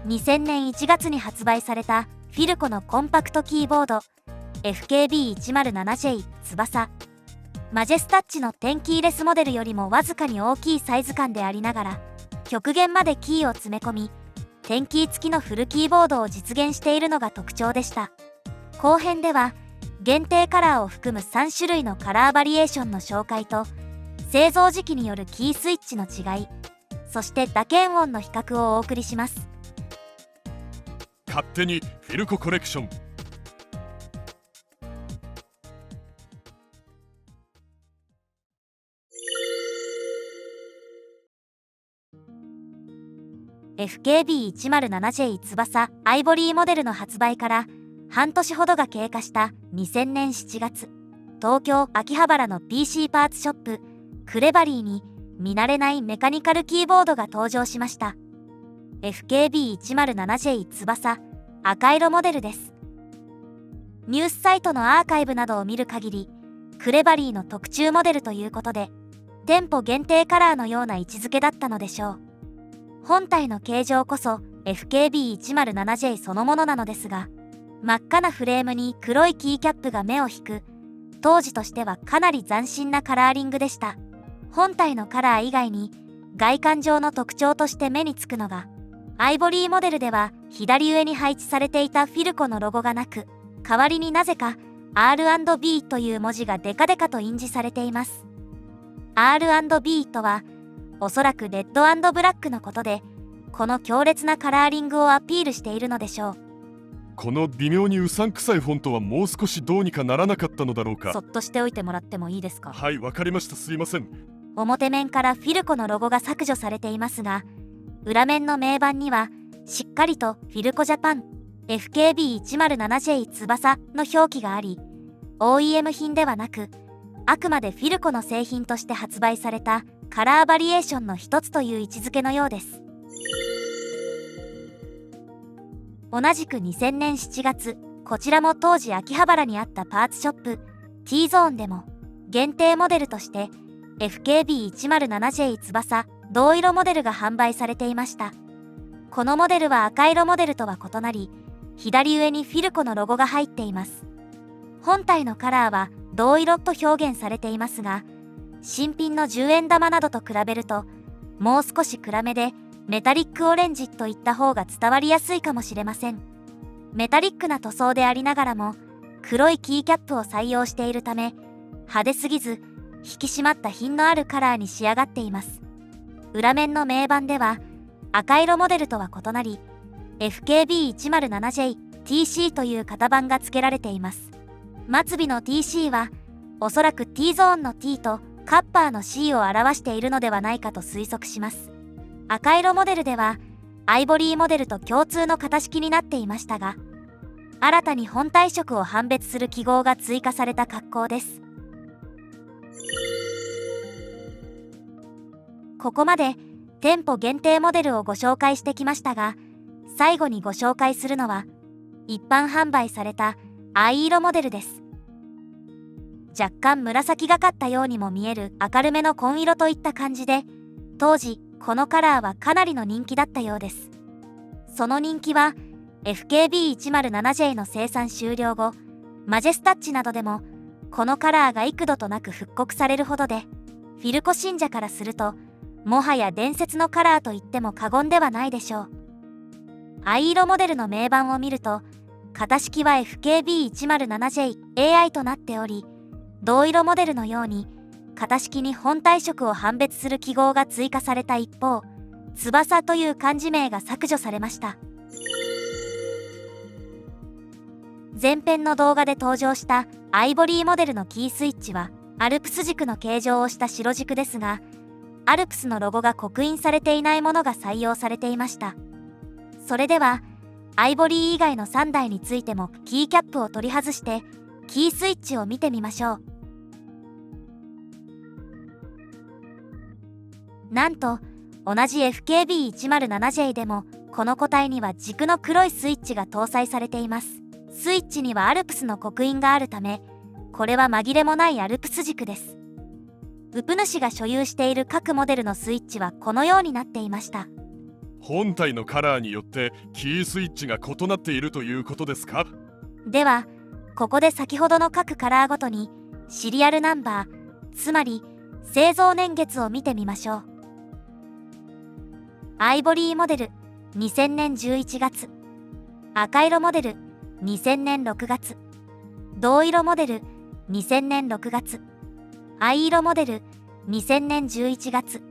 2000年1月に発売されたフィルコのコンパクトキーボード FKB107J 翼。マジェスタッチの点キーレスモデルよりもわずかに大きいサイズ感でありながら、極限までキーを詰め込み、点キー付きのフルキーボードを実現しているのが特徴でした。後編では限定カラーを含む3種類のカラーバリエーションの紹介と、製造時期によるキースイッチの違い、そして打鍵音の比較をお送りします。勝手にフィルココレクション。FKB107J 翼アイボリーモデルの発売から半年ほどが経過した2000年7月、東京秋葉原の PC パーツショップクレバリーに見慣れないメカニカルキーボードが登場しました。 FKB107J 翼赤色モデルです。ニュースサイトのアーカイブなどを見る限り、クレバリーの特注モデルということで、店舗限定カラーのような位置づけだったのでしょう。本体の形状こそ FKB107J そのものなのですが、真っ赤なフレームに黒いキーキャップが目を引く、当時としてはかなり斬新なカラーリングでした。本体のカラー以外に外観上の特徴として目につくのが、アイボリーモデルでは左上に配置されていたフィルコのロゴがなく、代わりになぜか R&B という文字がデカデカと印字されています。 R&B とはおそらくレッド&ブラックのことで、この強烈なカラーリングをアピールしているのでしょう。この微妙にうさんくさいフォントはもう少しどうにかならなかったのだろうか。そっとしておいてもらってもいいですか。はい、わかりました。すいません。表面からフィルコのロゴが削除されていますが、裏面の銘板にはしっかりとフィルコジャパン FKB107J 翼の表記があり、 OEM 品ではなく、あくまでフィルコの製品として発売されたカラーバリエーションの一つという位置づけのようです。同じく2000年7月、こちらも当時秋葉原にあったパーツショップ T ゾーンでも限定モデルとして FKB107J 翼銅色モデルが販売されていました。このモデルは赤色モデルとは異なり、左上にフィルコのロゴが入っています。本体のカラーは銅色と表現されていますが、新品の10円玉などと比べるともう少し暗めでメタリックオレンジといった方が伝わりやすいかもしれません。メタリックな塗装でありながらも黒いキーキャップを採用しているため、派手すぎず引き締まった品のあるカラーに仕上がっています。裏面の銘板では赤色モデルとは異なり FKB107J-TC という型番が付けられています。末尾の TC はおそらく T ゾーンの T とカッパーの C を表しているのではないかと推測します。赤色モデルではアイボリーモデルと共通の型式になっていましたが、新たに本体色を判別する記号が追加された格好です。ここまで店舗限定モデルをご紹介してきましたが、最後にご紹介するのは一般販売された藍色モデルです。若干紫がかったようにも見える明るめの紺色といった感じで、当時このカラーはかなりの人気だったようです。その人気は FKB107J の生産終了後、マジェスタッチなどでもこのカラーが幾度となく復刻されるほどで、フィルコ信者からするともはや伝説のカラーと言っても過言ではないでしょう。藍色モデルの銘板を見ると、型式は FKB107J-AI となっており、銅色モデルのように型式に本体色を判別する記号が追加された一方、翼という漢字名が削除されました。前編の動画で登場したアイボリーモデルのキースイッチはアルプス軸の形状をした白軸ですが、アルプスのロゴが刻印されていないものが採用されていました。それではアイボリー以外の3台についてもキーキャップを取り外してキースイッチを見てみましょう。なんと同じ FKB107J でもこの個体には軸の黒いスイッチが搭載されています。スイッチにはアルプスの刻印があるため、これは紛れもないアルプス軸です。ウプ主が所有している各モデルのスイッチはこのようになっていました。本体のカラーによってキースイッチが異なっているということですか？では、ここで先ほどの各カラーごとにシリアルナンバー、つまり製造年月を見てみましょう。アイボリーモデル2000年11月、赤色モデル2000年6月、銅色モデル2000年6月、藍色モデル2000年11月。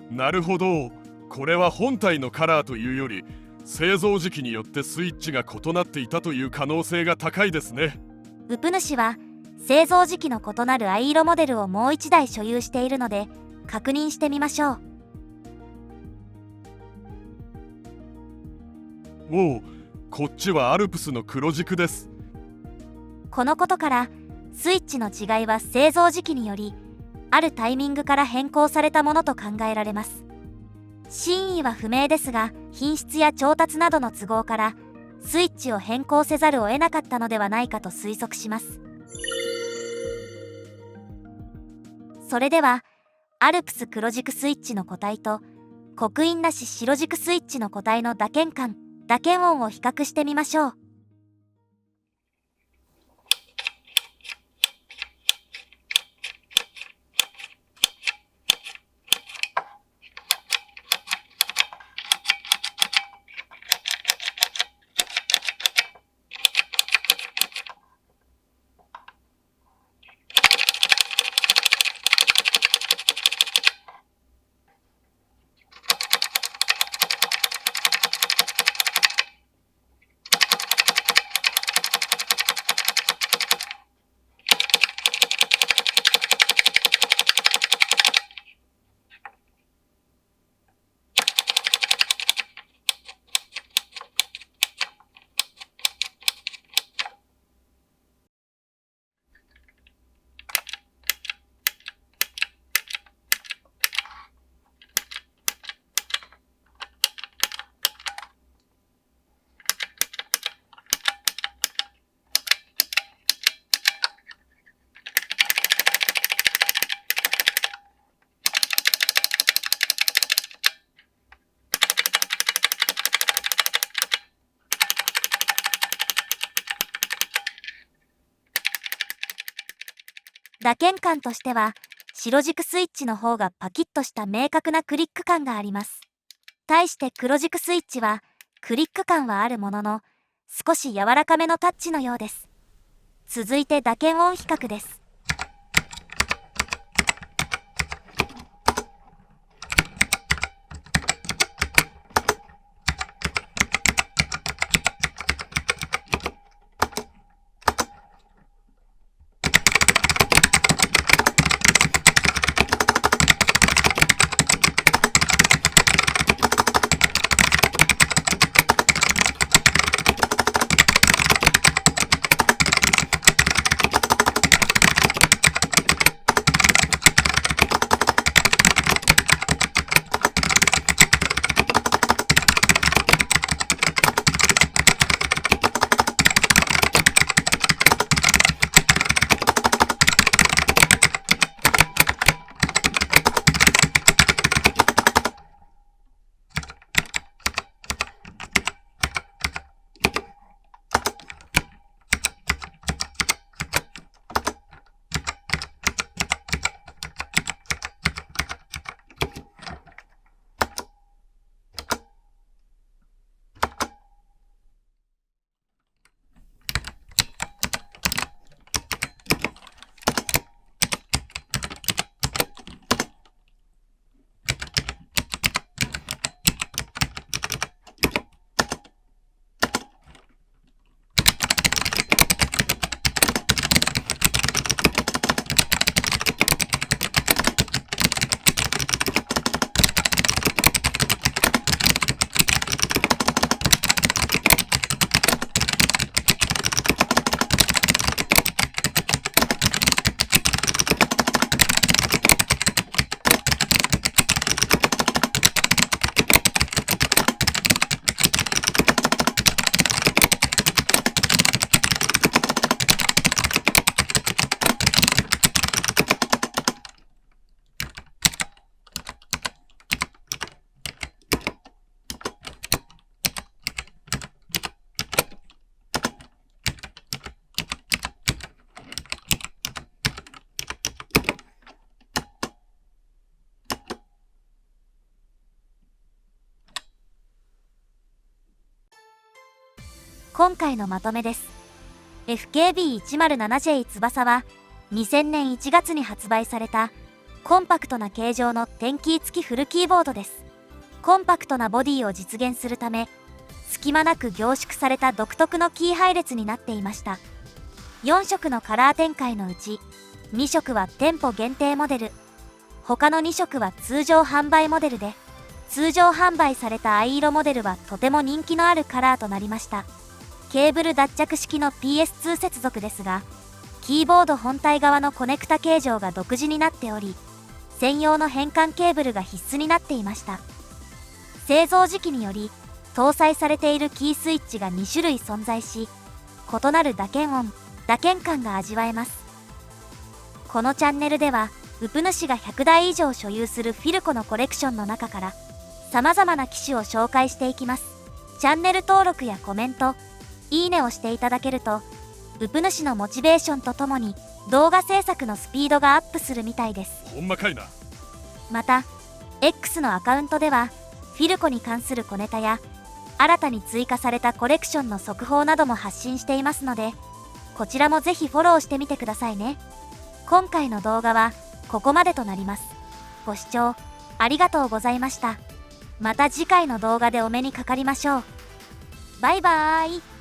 なるほど。これは本体のカラーというより製造時期によってスイッチが異なっていたという可能性が高いですね。ウプ主は製造時期の異なる藍色モデルをもう1台所有しているので確認してみましょう。おお、こっちはアルプスの黒軸です。このことからスイッチの違いは製造時期によりあるタイミングから変更されたものと考えられます。真意は不明ですが、品質や調達などの都合からスイッチを変更せざるを得なかったのではないかと推測します。それではアルプス黒軸スイッチの個体と刻印なし白軸スイッチの個体の打鍵感、打鍵音を比較してみましょう。打鍵感としては白軸スイッチの方がパキッとした明確なクリック感があります。対して黒軸スイッチはクリック感はあるものの少し柔らかめのタッチのようです。続いて打鍵音比較です。今回のまとめです。FKB107J 翼は2000年1月に発売されたコンパクトな形状の点キー付きフルキーボードです。コンパクトなボディを実現するため、隙間なく凝縮された独特のキー配列になっていました。4色のカラー展開のうち、2色は店舗限定モデル、他の2色は通常販売モデルで、通常販売された藍色モデルはとても人気のあるカラーとなりました。ケーブル脱着式の PS2 接続ですが、キーボード本体側のコネクタ形状が独自になっており、専用の変換ケーブルが必須になっていました。製造時期により、搭載されているキースイッチが2種類存在し、異なる打鍵音、打鍵感が味わえます。このチャンネルでは、ウプ主が100台以上所有するフィルコのコレクションの中から、様々な機種を紹介していきます。チャンネル登録やコメント、いいねをしていただけると、ウプ主のモチベーションとともに動画制作のスピードがアップするみたいです。ほんまかいな。また、X のアカウントでは、フィルコに関する小ネタや、新たに追加されたコレクションの速報なども発信していますので、こちらもぜひフォローしてみてくださいね。今回の動画はここまでとなります。ご視聴ありがとうございました。また次回の動画でお目にかかりましょう。バイバーイ。